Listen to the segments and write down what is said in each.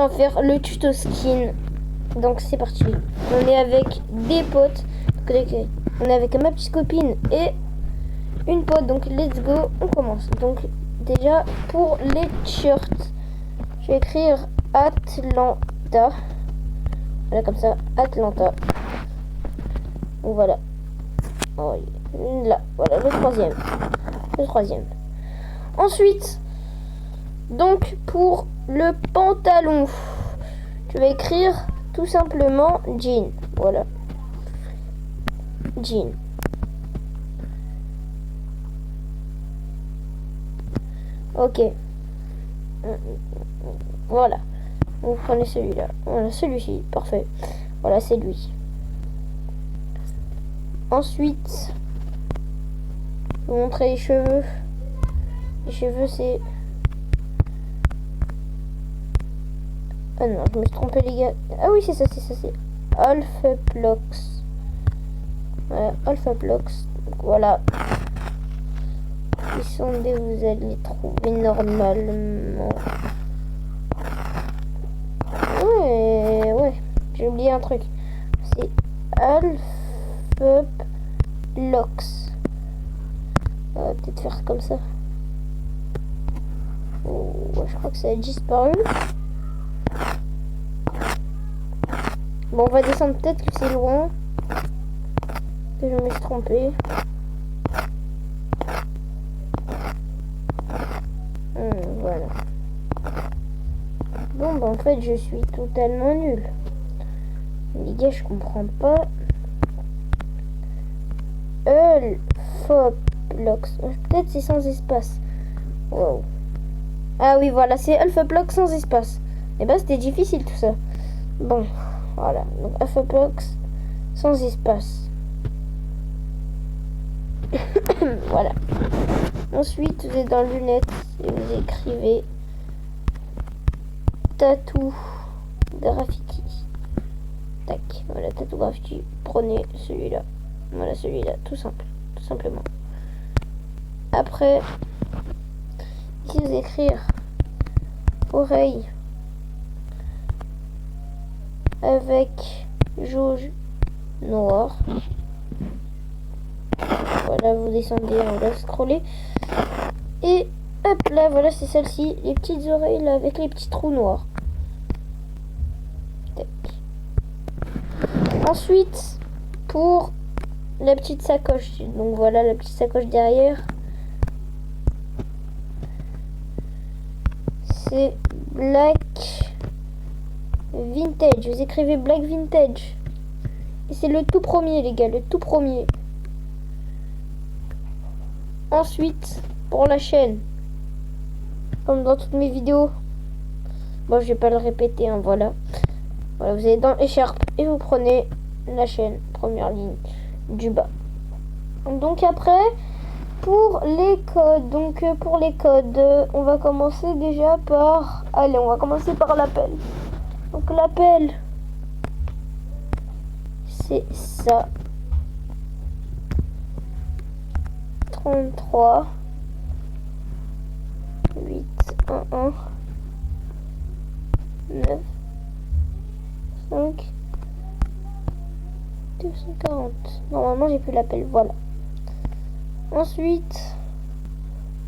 on va faire le tuto skin. Donc c'est parti. On est avec des potes. On est avec ma petite copine et une pote. Donc let's go, on commence. Donc déjà pour les t-shirts, je vais écrire Atlanta. Voilà, comme ça, Atlanta. Donc voilà. Oh, là, voilà le troisième. Le troisième. Ensuite, donc pour le pantalon, je vais écrire tout simplement jean. Voilà. Jean. Ok. Voilà. Vous prenez celui-là. Voilà, celui-ci. Parfait. Voilà, c'est lui. Ensuite, je vais vous montrer les cheveux. Les cheveux, c'est... Ah non, je me suis trompé, les gars. Ah oui, c'est ça, c'est Alpha Plox. Voilà, Alpha Plox. Donc voilà. Ils sont des, vous allez les trouver normalement. Ouais, j'ai oublié un truc. C'est Alpha Plox. On va peut-être faire comme ça. Oh, je crois que ça a disparu. Bon, on va descendre, peut-être que c'est loin. Que je me suis trompé. Voilà. Bon, bah en fait, je suis totalement nul. Les gars, je comprends pas. Alphaplox. Peut-être c'est sans espace. Wow. Ah oui, voilà, c'est Alphaplox sans espace. Et bah, c'était difficile tout ça. Bon, voilà. Donc, Alphaplox sans espace. Voilà. Ensuite, vous êtes dans lunettes et vous écrivez tatou graffiti. Tac, voilà, tatou graffiti. Prenez celui-là. Voilà, celui-là, tout simple, tout simplement. Après, ici vous écrire oreille avec jauge noire. Voilà, vous descendez, on va scroller. Et hop là, voilà, c'est celle-ci. Les petites oreilles là, avec les petits trous noirs. Tac. Ensuite, pour la petite sacoche. Donc voilà, la petite sacoche derrière. C'est Black Vintage. Vous écrivez Black Vintage. Et c'est le tout premier, les gars, le tout premier. Ensuite, pour la chaîne, comme dans toutes mes vidéos, bon, je vais pas le répéter, hein, voilà. Voilà, vous allez dans écharpe et vous prenez la chaîne, première ligne du bas. Donc après, pour les codes, on va commencer déjà par, allez, on va commencer par l'appel. Donc l'appel, c'est ça. 33 8 1 1 9 5 240. Normalement j'ai plus l'appel, voilà. Ensuite,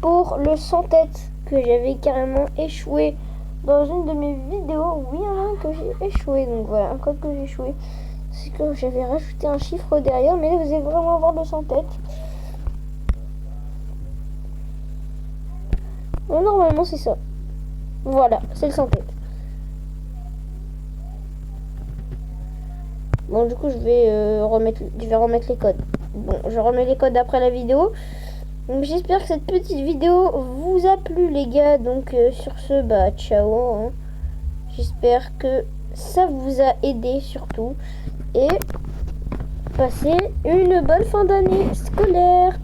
pour le sans tête que j'avais carrément échoué dans une de mes vidéos, oui, hein, que j'ai échoué. Donc voilà, un code que j'ai échoué, c'est que j'avais rajouté un chiffre derrière, mais là vous allez vraiment avoir le sans tête. Normalement c'est ça. Voilà, c'est le sans tête. Bon, du coup je vais remettre les codes. Bon, je remets les codes après la vidéo. Donc j'espère que cette petite vidéo vous a plu, les gars. Donc sur ce, bah ciao, hein. J'espère que ça vous a aidé surtout. Et passez une bonne fin d'année scolaire.